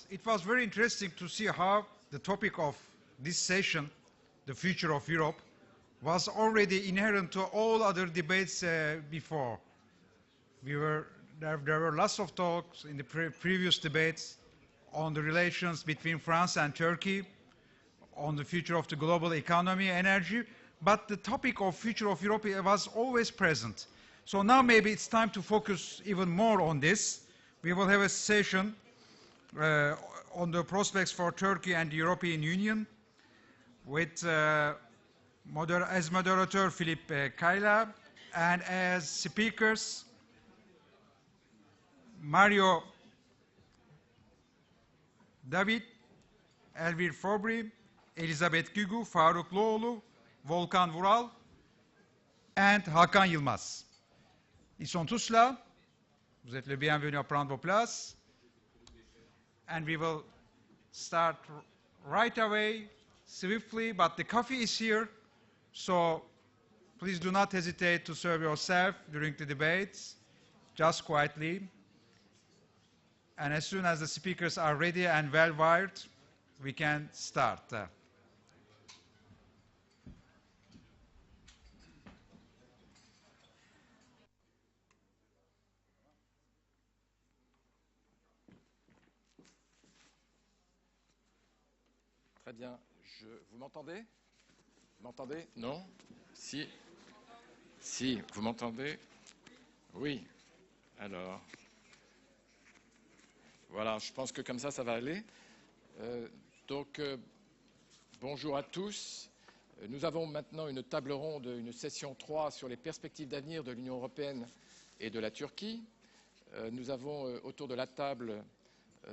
it was very interesting to see how the topic of this session, the future of Europe, was already inherent to all other debates before. There were lots of talks in the previous debates on the relations between France and Turkey, on the future of the global economy, energy, but the topic of future of Europe was always present. So now maybe it's time to focus even more on this. We will have a session on the prospects for Turkey and the European Union with as moderator Philippe Kayla and as speakers Mario David, Elvir Fobri, Elizabeth Gügü, Faruk Loğlu, Volkan Vural, and Hakan Yılmaz. Ils sont tous là. Vous êtes les bienvenus à prendre vos places. And we will start right away, swiftly, but the coffee is here, so please do not hesitate to serve yourself during the debates, just quietly. And as soon as the speakers are ready and well-wired, we can start. Très bien. Vous m'entendez? Vous m'entendez? Non? Si? Si, vous m'entendez? Oui. Alors, voilà, je pense que comme ça va aller. Bonjour à tous. Nous avons maintenant une table ronde, une session 3 sur les perspectives d'avenir de l'Union européenne et de la Turquie. Nous avons autour de la table,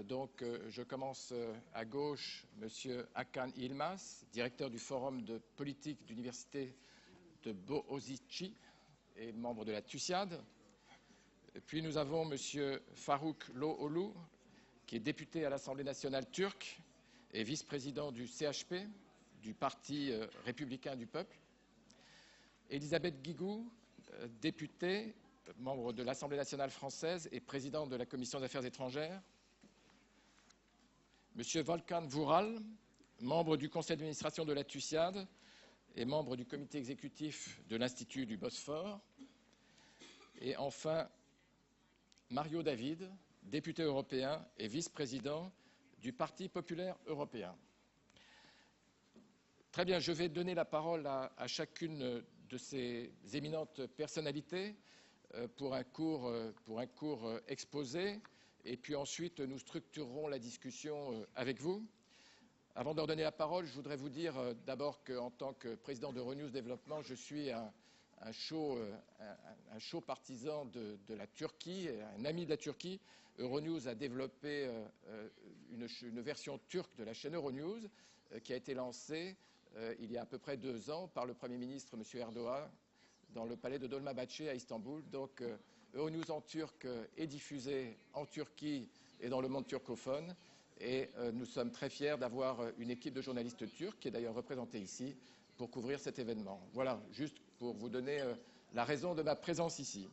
je commence à gauche, M. Hakan Yılmaz, directeur du Forum de politique d'Université de Boğaziçi et membre de la TUSIAD. Puis nous avons M. Faruk Loğlu, qui est député à l'Assemblée nationale turque et vice-président du CHP, du Parti républicain du peuple. Elisabeth Guigou, députée, membre de l'Assemblée nationale française et présidente de la Commission des affaires étrangères. M. Volkan Vural, membre du conseil d'administration de la TUSIAD et membre du comité exécutif de l'Institut du Bosphore. Et enfin, Mario David, député européen et vice-président du Parti populaire européen. Très bien, je vais donner la parole à chacune de ces éminentes personnalités pour un court exposé, et puis ensuite nous structurerons la discussion avec vous. Avant de leur donner la parole, je voudrais vous dire d'abord qu'en tant que président d'Euronews Développement, je suis un chaud partisan de la Turquie, un ami de la Turquie. Euronews a développé une version turque de la chaîne Euronews qui a été lancée il y a à peu près 2 ans par le Premier ministre, M. Erdoğan, dans le palais de Dolmabahçe à Istanbul. Donc Euronews en turc est diffusée en Turquie et dans le monde turcophone. Et nous sommes très fiers d'avoir une équipe de journalistes turcs qui est d'ailleurs représentée ici pour couvrir cet événement. Voilà, juste pour vous donner la raison de ma présence ici.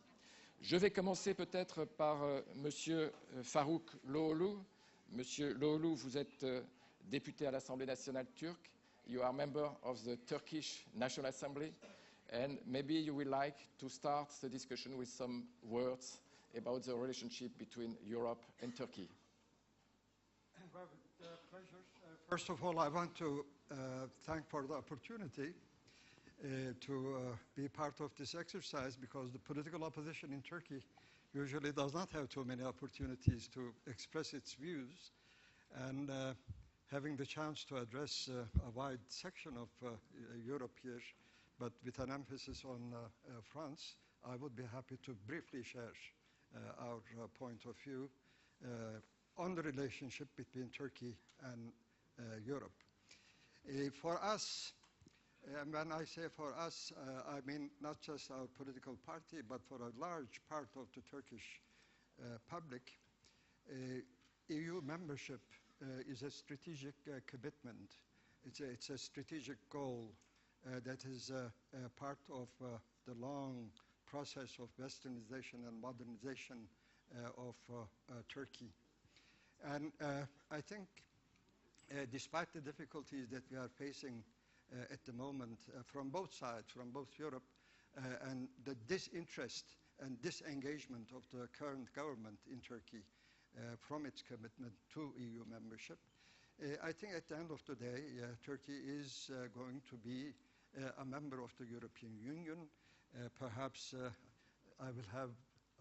Je vais commencer peut-être par M. Faruk Loğlu. Monsieur Loğlu, vous êtes député à l'Assemblée nationale turque. You are a member of the Turkish National Assembly. And maybe you would like to start the discussion with some words about the relationship between Europe and Turkey. Well, with pleasure. First of all, I want to thank for the opportunity to be part of this exercise, because the political opposition in Turkey usually does not have too many opportunities to express its views. And having the chance to address a wide section of Europe here, but with an emphasis on France, I would be happy to briefly share our point of view on the relationship between Turkey and Europe. For us, and when I say for us, I mean not just our political party, but for a large part of the Turkish public, EU membership is a strategic commitment. It's a strategic goal that is part of the long process of westernization and modernization of Turkey. And I think despite the difficulties that we are facing at the moment from both sides, from both Europe and the disinterest and disengagement of the current government in Turkey from its commitment to EU membership, I think at the end of the day, Turkey is going to be a member of the European Union. Perhaps I will have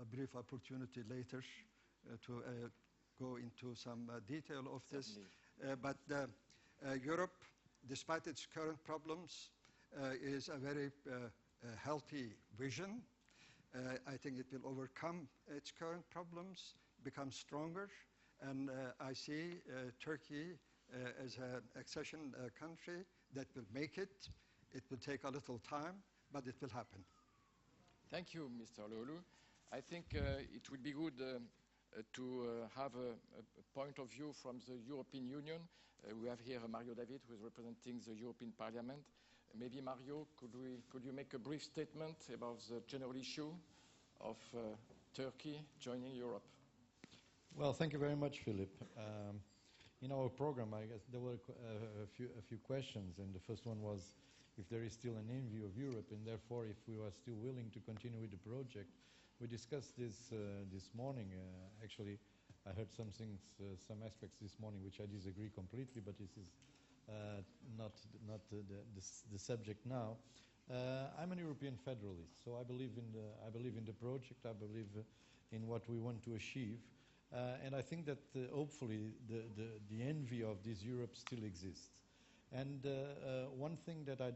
a brief opportunity later to go into some detail of this. But Europe, despite its current problems, is a very healthy vision. I think it will overcome its current problems, become stronger, and I see Turkey as an accession country that will make it. It will take a little time, but it will happen. Thank you, Mr. Lolu. I think it would be good to have a point of view from the European Union. We have here Mario David, who is representing the European Parliament. Maybe, Mario, could you make a brief statement about the general issue of Turkey joining Europe? Well, thank you very much, Philip. In our program, I guess there were a few questions, and the first one was if there is still an envy of Europe, and therefore if we are still willing to continue with the project. We discussed this this morning. Actually, I heard some things, some aspects this morning which I disagree completely, but this is not the subject now. I'm an European federalist, so I believe in the project. I believe in what we want to achieve, and I think that hopefully the envy of this Europe still exists. And one thing that I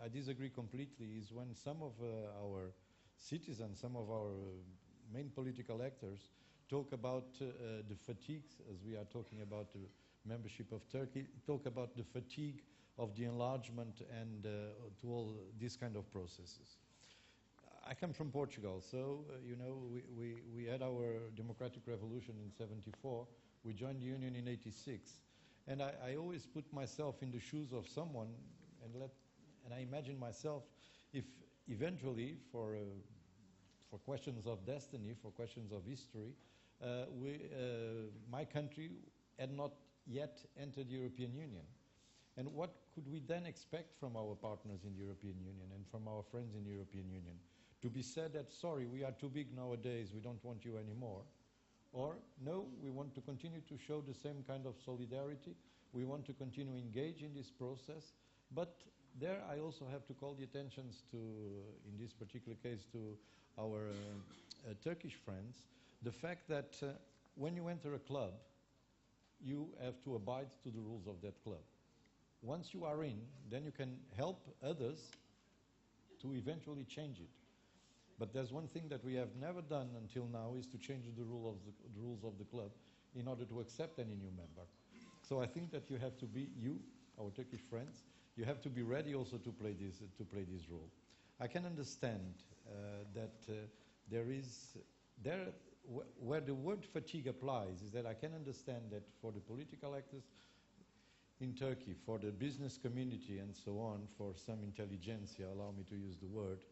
disagree completely is when some of our citizens, some of our main political actors talk about the fatigues, as we are talking about the membership of Turkey, talk about the fatigue of the enlargement and to all these kind of processes. I come from Portugal, so you know we had our democratic revolution in '74. We joined the Union in '86, and I always put myself in the shoes of someone, and I imagine myself if eventually for questions of destiny, for questions of history, my country had not yet entered the European Union. And what could we then expect from our partners in the European Union and from our friends in the European Union? To be said that, sorry, we are too big nowadays, we don't want you anymore. Or, no, we want to continue to show the same kind of solidarity, we want to continue engage in this process, but there I also have to call the attentions to, in this particular case, to our Turkish friends, the fact that when you enter a club, you have to abide to the rules of that club. Once you are in, then you can help others to eventually change it. But there's one thing that we have never done until now is to change the rules of the club in order to accept any new member. So I think that you have to be, our Turkish friends, you have to be ready also to play this role. I can understand that where the word fatigue applies is that I can understand that for the political actors in Turkey, for the business community and so on, for some intelligentsia, allow me to use the word,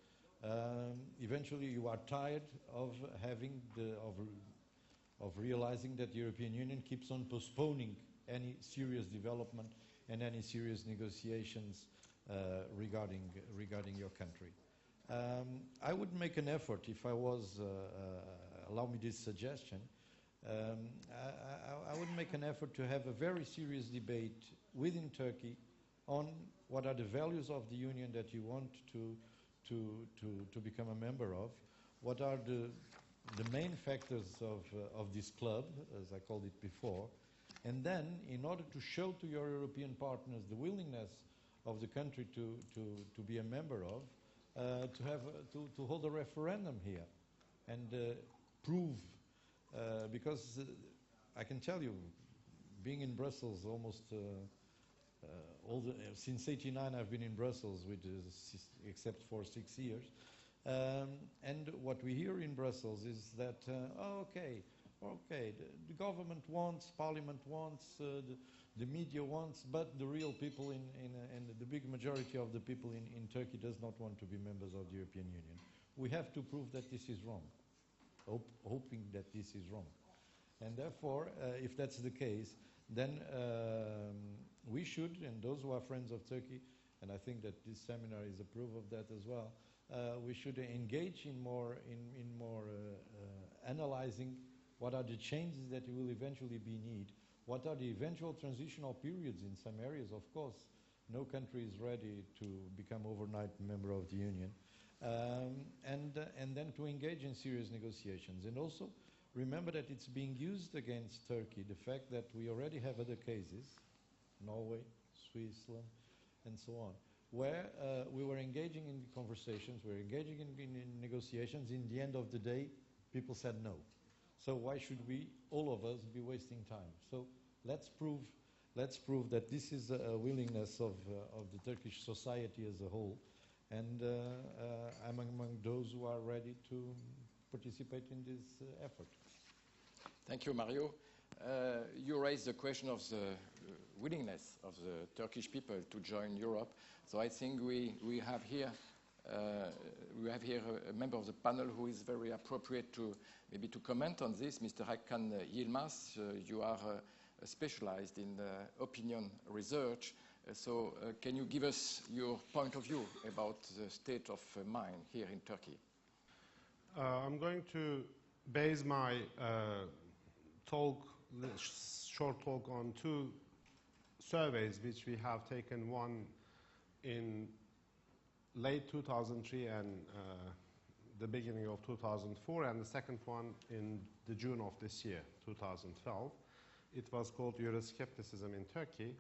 eventually you are tired of realizing that the European Union keeps on postponing any serious development and any serious negotiations regarding your country. I would make an effort if I was, allow me this suggestion, I would make an effort to have a very serious debate within Turkey on what are the values of the Union that you want to become a member of, what are the main factors of this club, as I called it before, and then in order to show to your European partners the willingness of the country to be a member of, to hold a referendum here and prove, because I can tell you, being in Brussels almost since '89 I've been in Brussels, except for 6 years, and what we hear in Brussels is that the government wants, Parliament wants, the media wants, but the real people and the big majority of the people in Turkey does not want to be members of the European Union. We have to prove that this is wrong, hoping that this is wrong. And therefore, if that's the case, then we should, and those who are friends of Turkey, and I think that this seminar is a proof of that as well, we should engage in more analyzing what are the changes that will eventually be needed, what are the eventual transitional periods in some areas. Of course, no country is ready to become overnight member of the Union, and then to engage in serious negotiations. And also remember that it's being used against Turkey, the fact that we already have other cases, Norway, Switzerland, and so on, where we were engaging in conversations, we were engaging in negotiations. In the end of the day, people said no. So why should we, all of us, be wasting time? So let's prove that this is a willingness of the Turkish society as a whole, and I'm among those who are ready to participate in this effort. Thank you, Mario. You raised the question of the willingness of the Turkish people to join Europe. So I think we have here a member of the panel who is very appropriate to maybe to comment on this. Mr. Hakan Yilmaz, you are specialized in opinion research. So can you give us your point of view about the state of mind here in Turkey? I'm going to base my short talk on two surveys which we have taken, one in late 2003 and the beginning of 2004, and the second one in the June of this year, 2012. It was called Euroscepticism in Turkey,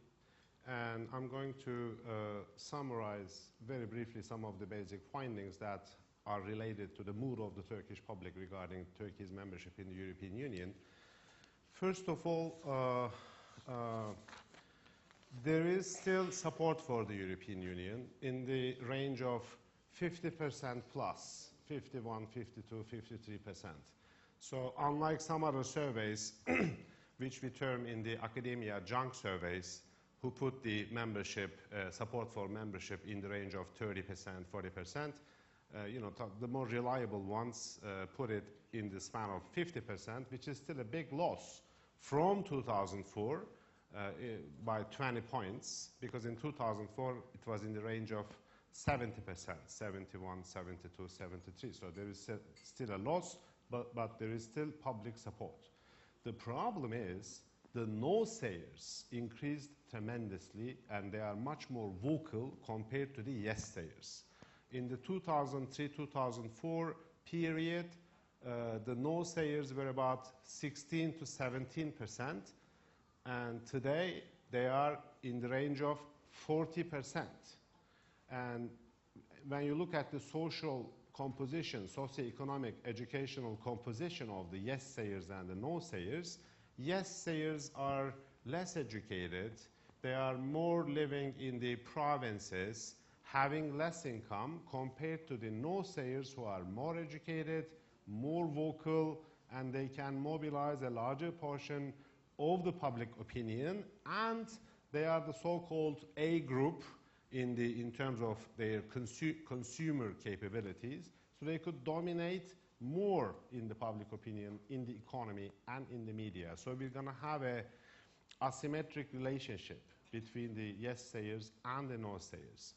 and I'm going to summarize very briefly some of the basic findings that are related to the mood of the Turkish public regarding Turkey's membership in the European Union. First of all, there is still support for the European Union in the range of 50% plus, 51, 52, 53%. So unlike some other surveys, which we term in the academia junk surveys, who put the membership, support for membership in the range of 30%, 40%, the more reliable ones put it in the span of 50%, which is still a big loss from 2004 by 20 points, because in 2004 it was in the range of 70%, 71, 72, 73. So there is still a loss, but there is still public support. The problem is the no-sayers increased tremendously, and they are much more vocal compared to the yes-sayers. In the 2003-2004 period, the no-sayers were about 16 to 17%, and today they are in the range of 40%. And when you look at the social composition, socioeconomic, educational composition of the yes-sayers and the no-sayers, yes-sayers are less educated, they are more living in the provinces, having less income compared to the no-sayers who are more educated, more vocal, and they can mobilize a larger portion of the public opinion, and they are the so-called A group in terms of their consumer capabilities, so they could dominate more in the public opinion, in the economy, and in the media. So we're going to have a asymmetric relationship between the yes-sayers and the no-sayers.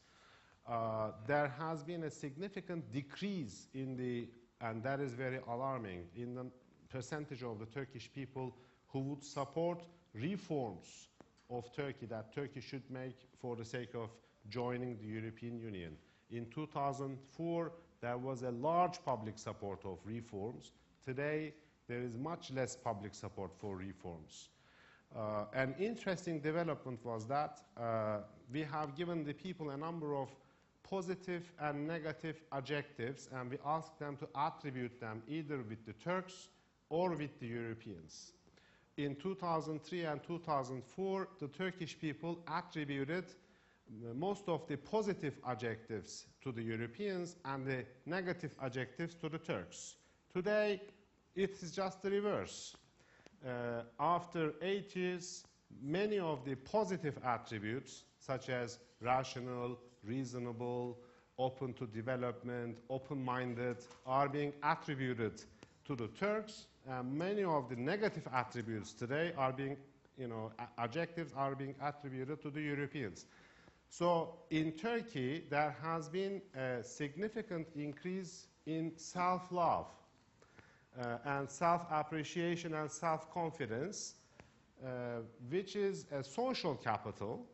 There has been a significant decrease in the, and that is very alarming, in the percentage of the Turkish people who would support reforms of Turkey that Turkey should make for the sake of joining the European Union. In 2004, there was a large public support of reforms. Today, there is much less public support for reforms. An interesting development was that we have given the people a number of positive and negative adjectives, and we asked them to attribute them either with the Turks or with the Europeans. In 2003 and 2004, the Turkish people attributed most of the positive adjectives to the Europeans and the negative adjectives to the Turks. Today, it is just the reverse. After 8 years, many of the positive attributes, such as rational, reasonable, open to development, open-minded, are being attributed to the Turks. Many of the negative attributes today are being, adjectives are being attributed to the Europeans. So in Turkey, there has been a significant increase in self-love and self-appreciation and self-confidence, which is a social capital,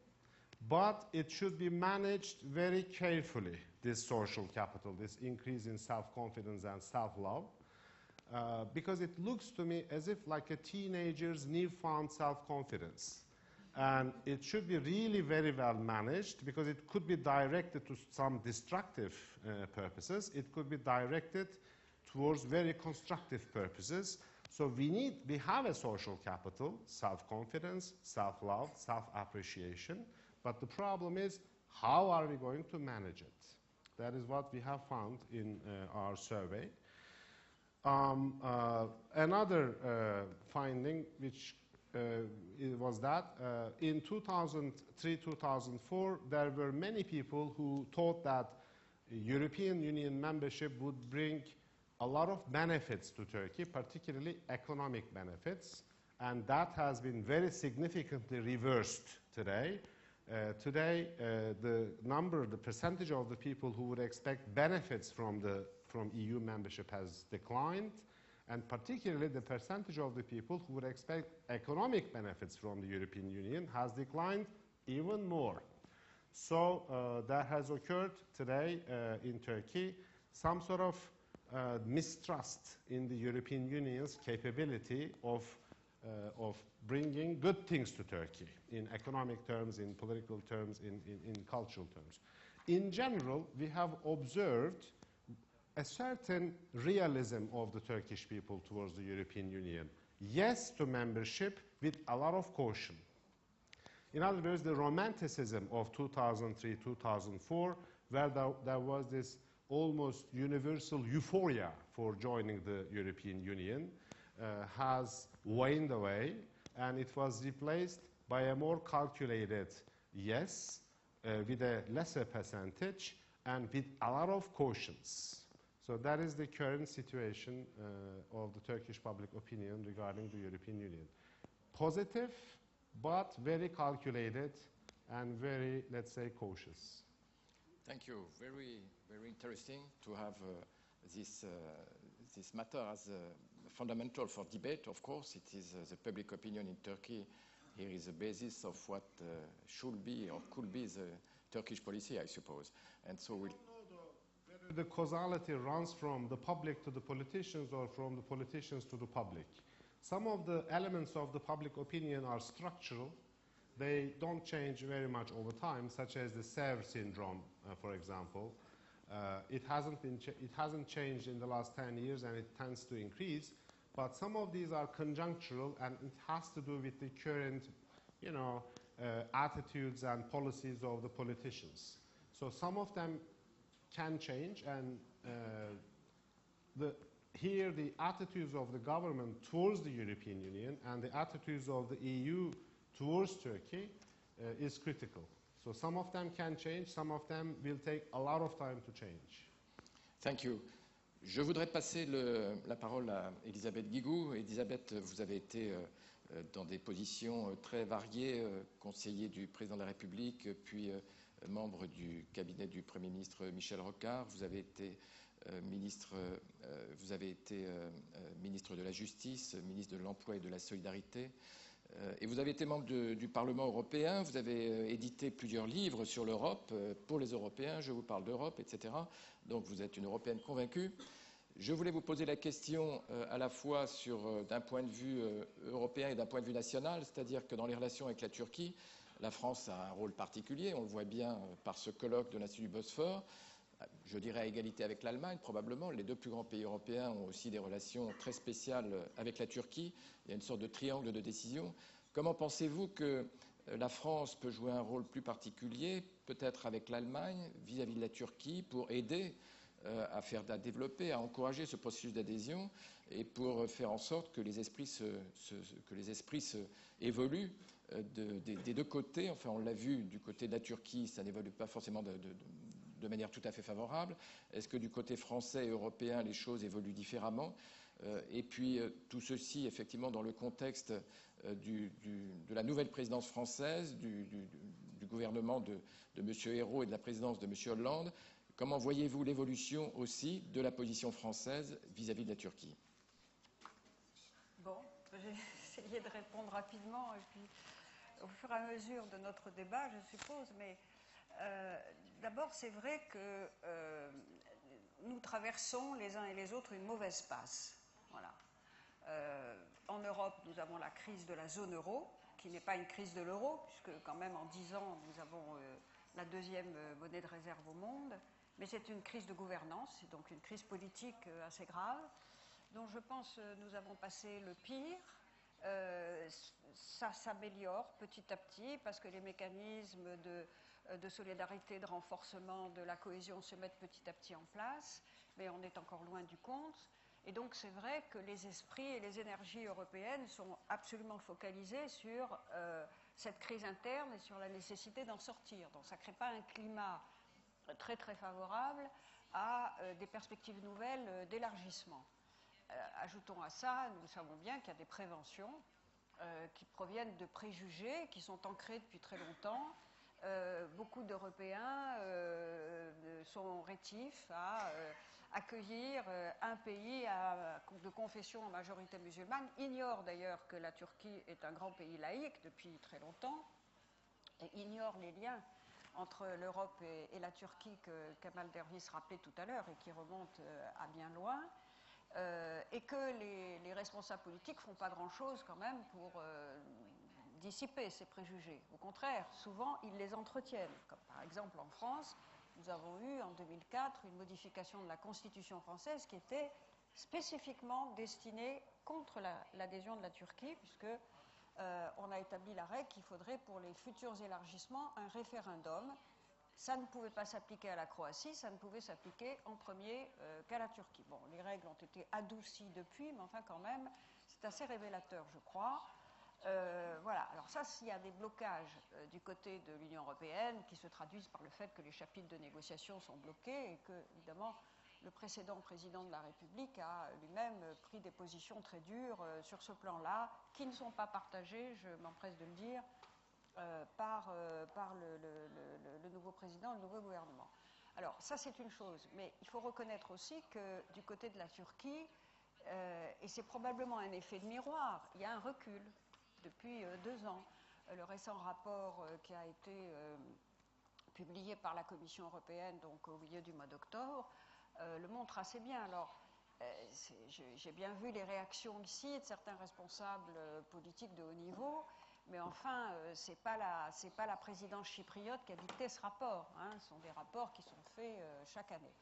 but it should be managed very carefully, this social capital, this increase in self-confidence and self-love, because it looks to me as if like a teenager's newfound self-confidence. And it should be really very well managed, because it could be directed to some destructive purposes. It could be directed towards very constructive purposes. So we have a social capital, self-confidence, self-love, self-appreciation. But the problem is, how are we going to manage it? That is what we have found in our survey. Another finding, which was that in 2003-2004, there were many people who thought that European Union membership would bring a lot of benefits to Turkey, particularly economic benefits, and that has been very significantly reversed today. Today, the percentage of the people who would expect benefits from EU membership has declined, and particularly the percentage of the people who would expect economic benefits from the European Union has declined even more. So that has occurred today in Turkey, some sort of mistrust in the European Union's capability of bringing good things to Turkey in economic terms, in political terms, in cultural terms. In general, we have observed a certain realism of the Turkish people towards the European Union. Yes to membership with a lot of caution. In other words, the romanticism of 2003-2004, where there was this almost universal euphoria for joining the European Union, has waned away, and it was replaced by a more calculated yes, with a lesser percentage, and with a lot of cautions. So that is the current situation of the Turkish public opinion regarding the European Union. Positive, but very calculated and very, let's say, cautious. Thank you. Very, very interesting to have this matter as fundamental for debate. Of course, it is the public opinion in Turkey. Here is the basis of what should be or could be the Turkish policy, I suppose. And so we'll... Whether the causality runs from the public to the politicians or from the politicians to the public. Some of the elements of the public opinion are structural. They don't change very much over time, such as the Sèvres syndrome, for example. It hasn't changed in the last 10 years, and it tends to increase. But some of these are conjunctural, and it has to do with the current, attitudes and policies of the politicians. So some of them can change, and here the attitudes of the government towards the European Union and the attitudes of the EU towards Turkey is critical. So some of them can change, some of them will take a lot of time to change. Thank you. Je voudrais passer la parole à Elisabeth Guigou. Elisabeth, vous avez été dans des positions très variées, conseiller du président de la République, puis membre du cabinet du Premier ministre Michel Rocard. Vous avez été ministre de la Justice, ministre de l'Emploi et de la Solidarité. Et vous avez été membre du Parlement européen, vous avez édité plusieurs livres sur l'Europe, pour les Européens, je vous parle d'Europe, etc. Donc vous êtes une Européenne convaincue. Je voulais vous poser la question à la fois d'un point de vue européen et d'un point de vue national, c'est-à-dire que dans les relations avec la Turquie, la France a un rôle particulier, on le voit bien par ce colloque de l'Institut Bosphore, je dirais à égalité avec l'Allemagne probablement. Les deux plus grands pays européens ont aussi des relations très spéciales avec la Turquie. Il y a une sorte de triangle de décision. Comment pensez-vous que la France peut jouer un rôle plus particulier, peut-être avec l'Allemagne, vis-à-vis de la Turquie, pour aider à développer, à encourager ce processus d'adhésion et pour faire en sorte que les esprits évoluent des deux côtés. Enfin, on l'a vu, du côté de la Turquie, ça n'évolue pas forcément de manière tout à fait favorable. Est-ce que du côté français et européen, les choses évoluent différemment? Et puis tout ceci, effectivement, dans le contexte de la nouvelle présidence française, du gouvernement de M. Ayrault et de la présidence de M. Hollande. Comment voyez-vous l'évolution aussi de la position française vis-à-vis de la Turquie? Bon, j'ai essayé de répondre rapidement et puis au fur et à mesure de notre débat, je suppose, mais d'abord, c'est vrai que nous traversons les uns et les autres une mauvaise passe. Voilà. En Europe, nous avons la crise de la zone euro, qui n'est pas une crise de l'euro, puisque quand même en 10 ans, nous avons la deuxième monnaie de réserve au monde, mais c'est une crise de gouvernance, c'est donc une crise politique assez grave, dont je pense nous avons passé le pire. Ça s'améliore petit à petit parce que les mécanismes de solidarité, de renforcement de la cohésion se mettent petit à petit en place, mais on est encore loin du compte. Et donc c'est vrai que les esprits et les énergies européennes sont absolument focalisés sur cette crise interne et sur la nécessité d'en sortir. Donc ça ne crée pas un climat très très favorable à des perspectives nouvelles d'élargissement. Ajoutons à ça, nous savons bien qu'il y a des préventions qui proviennent de préjugés qui sont ancrés depuis très longtemps. Beaucoup d'Européens sont rétifs à accueillir un pays de confession en majorité musulmane, ignorent d'ailleurs que la Turquie est un grand pays laïque depuis très longtemps, et ignorent les liens entre l'Europe et la Turquie que Kemal Dervish rappelait tout à l'heure et qui remontent à bien loin. Et que les responsables politiques ne font pas grand-chose quand même pour dissiper ces préjugés. Au contraire, souvent, ils les entretiennent. Comme par exemple en France, nous avons eu en 2004 une modification de la Constitution française qui était spécifiquement destinée contre l'adhésion de la Turquie, puisque on a établi la règle qu'il faudrait pour les futurs élargissements un référendum. Ça ne pouvait pas s'appliquer à la Croatie, ça ne pouvait s'appliquer en premier qu'à la Turquie. Bon, les règles ont été adoucies depuis, mais enfin quand même, c'est assez révélateur, je crois. Voilà, alors ça, s'il y a des blocages du côté de l'Union européenne qui se traduisent par le fait que les chapitres de négociation sont bloqués et que, évidemment, le précédent président de la République a lui-même pris des positions très dures sur ce plan-là, qui ne sont pas partagées, je m'empresse de le dire, par le nouveau président, le nouveau gouvernement. Alors, ça, c'est une chose. Mais il faut reconnaître aussi que du côté de la Turquie, et c'est probablement un effet de miroir, il y a un recul depuis 2 ans. Le récent rapport qui a été publié par la Commission européenne donc au milieu du mois d'octobre le montre assez bien. Alors, j'ai bien vu les réactions ici de certains responsables politiques de haut niveau, mais enfin, ce n'est pas la présidence chypriote qui a dicté ce rapport. Hein. Ce sont des rapports qui sont faits chaque année.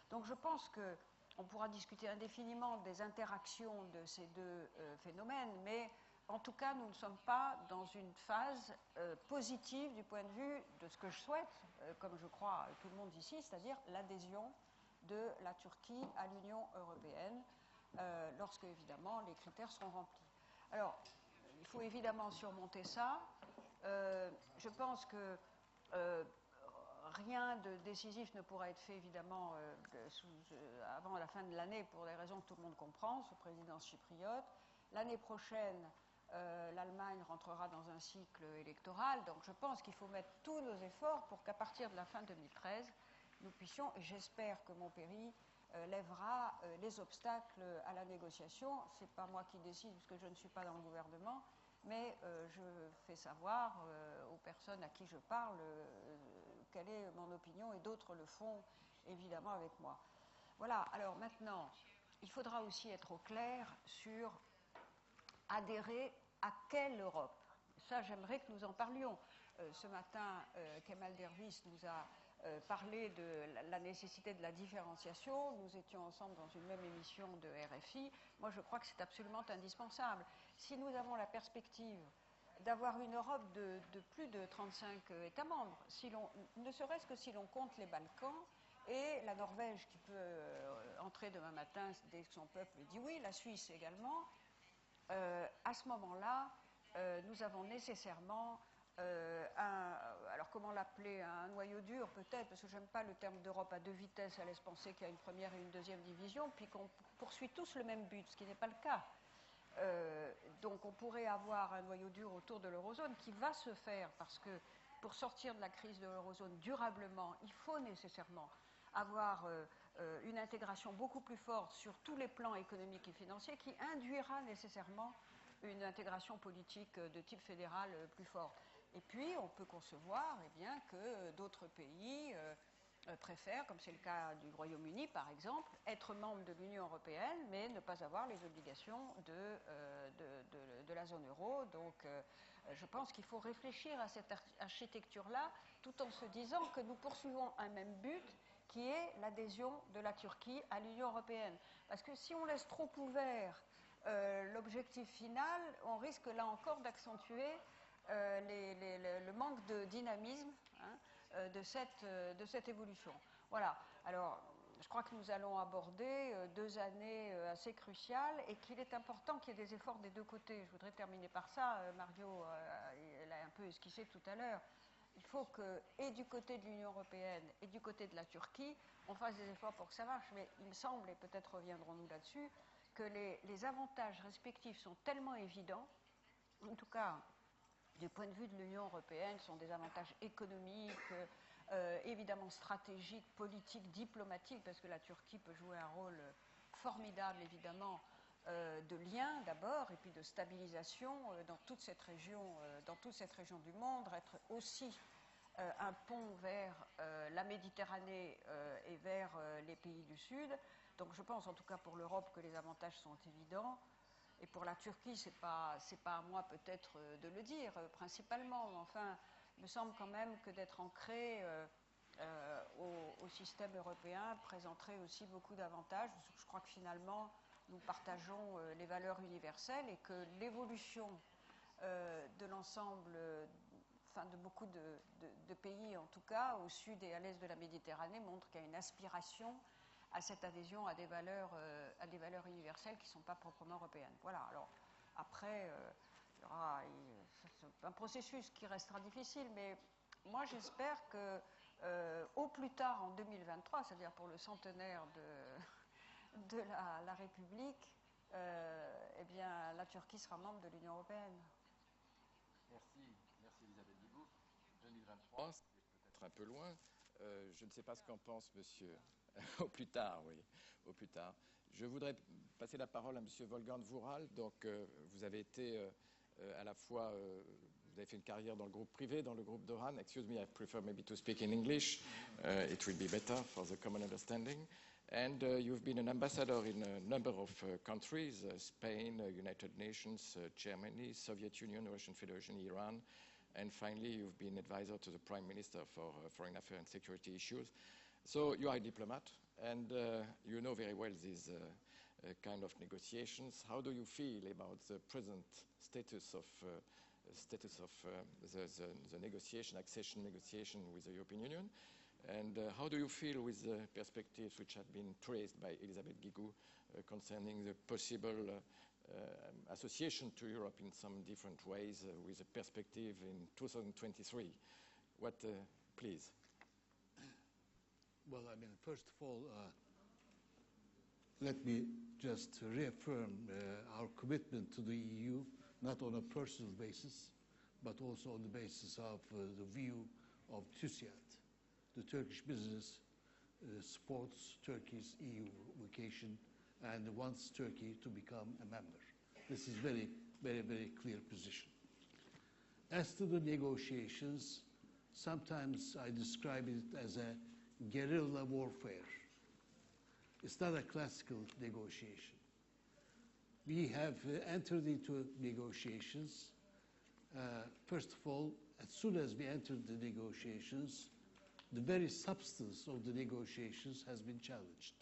Donc je pense qu'on pourra discuter indéfiniment des interactions de ces deux phénomènes, mais en tout cas, nous ne sommes pas dans une phase positive du point de vue de ce que je souhaite, comme je crois tout le monde ici, c'est-à-dire l'adhésion de la Turquie à l'Union européenne, lorsque, évidemment, les critères seront remplis. Alors, il faut évidemment surmonter ça. Je pense que rien de décisif ne pourra être fait, évidemment, avant la fin de l'année, pour des raisons que tout le monde comprend, sous présidence chypriote. L'année prochaine, l'Allemagne rentrera dans un cycle électoral, donc je pense qu'il faut mettre tous nos efforts pour qu'à partir de la fin 2013, nous puissions, et j'espère que mon pays lèvera les obstacles à la négociation. Ce n'est pas moi qui décide, puisque je ne suis pas dans le gouvernement, mais je fais savoir aux personnes à qui je parle quelle est mon opinion, et d'autres le font évidemment avec moi. Voilà, alors maintenant, il faudra aussi être au clair sur adhérer à quelle Europe. Ça, j'aimerais que nous en parlions. Ce matin, Kemal Dervish nous a parlé de la nécessité de la différenciation. Nous étions ensemble dans une même émission de RFI. Moi, je crois que c'est absolument indispensable. Si nous avons la perspective d'avoir une Europe de plus de 35 États membres, ne serait-ce que si l'on compte les Balkans et la Norvège qui peut entrer demain matin dès que son peuple dit oui, la Suisse également, à ce moment-là, nous avons nécessairement alors alors comment l'appeler, un noyau dur peut-être, parce que j'aime pas le terme d'Europe à deux vitesses, ça laisse penser qu'il y a une première et une deuxième division, puis qu'on poursuit tous le même but, ce qui n'est pas le cas. Donc on pourrait avoir un noyau dur autour de l'eurozone qui va se faire, parce que pour sortir de la crise de l'eurozone durablement, il faut nécessairement avoir une intégration beaucoup plus forte sur tous les plans économiques et financiers qui induira nécessairement une intégration politique de type fédéral plus forte. Et puis, on peut concevoir bien, que d'autres pays préfèrent, comme c'est le cas du Royaume-Uni par exemple, être membre de l'Union européenne, mais ne pas avoir les obligations de la zone euro. Donc, je pense qu'il faut réfléchir à cette architecture-là, tout en se disant que nous poursuivons un même but, qui est l'adhésion de la Turquie à l'Union européenne. Parce que si on laisse trop ouvert l'objectif final, on risque là encore d'accentuer le manque de dynamisme de cette évolution. Voilà. Alors, je crois que nous allons aborder 2 années assez cruciales et qu'il est important qu'il y ait des efforts des deux côtés. Je voudrais terminer par ça. Mario l'a un peu esquissé tout à l'heure. Il faut que, et du côté de l'Union européenne et du côté de la Turquie, on fasse des efforts pour que ça marche. Mais il me semble, et peut-être reviendrons-nous là-dessus, que les avantages respectifs sont tellement évidents, en tout cas du point de vue de l'Union européenne, sont des avantages économiques, évidemment stratégiques, politiques, diplomatiques, parce que la Turquie peut jouer un rôle formidable, évidemment, de lien d'abord, et puis de stabilisation dans toute cette région du monde, être aussi un pont vers la Méditerranée et vers les pays du Sud. Donc je pense en tout cas pour l'Europe que les avantages sont évidents. Et pour la Turquie, c'est pas à moi peut-être de le dire principalement, mais enfin, il me semble quand même que d'être ancré au système européen présenterait aussi beaucoup d'avantages. Je crois que finalement, nous partageons les valeurs universelles et que l'évolution de l'ensemble, enfin de beaucoup de pays en tout cas, au sud et à l'est de la Méditerranée, montre qu'il y a une aspiration à cette adhésion à des valeurs universelles qui ne sont pas proprement européennes. Voilà, alors après, il y aura un processus qui restera difficile, mais moi j'espère que au plus tard en 2023, c'est-à-dire pour le centenaire de la République, eh bien, la Turquie sera membre de l'Union européenne. Merci Elisabeth Guigou. 2023, c'est peut-être un peu loin. Je ne sais pas ce qu'en pense monsieur. Au plus tard, oui, au plus tard. Je voudrais passer la parole à monsieur Wolfgang Vural. Donc, vous avez été à la fois, vous avez fait une carrière dans le groupe privé, dans le groupe d'Oran. Excuse me, I prefer maybe to speak in English. It will be better for the common understanding. And you've been an ambassador in a number of countries, Spain, United Nations, Germany, Soviet Union, Russian Federation, Iran. And finally, you've been advisor to the Prime Minister for Foreign Affairs and Security Issues. So you are a diplomat, and you know very well these kind of negotiations. How do you feel about the present status of the negotiation, accession negotiation with the European Union? And how do you feel with the perspectives which have been traced by Elisabeth Guigou concerning the possible association to Europe in some different ways with a perspective in 2023? What, please? Well, I mean, first of all, let me just reaffirm our commitment to the EU, not on a personal basis, but also on the basis of the view of TÜSİAD. The Turkish business supports Turkey's EU vocation and wants Turkey to become a member. This is very, very, very clear position. As to the negotiations, sometimes I describe it as a guerrilla warfare. It's not a classical negotiation. We have entered into negotiations. First of all, as soon as we entered the negotiations, the very substance of the negotiations has been challenged.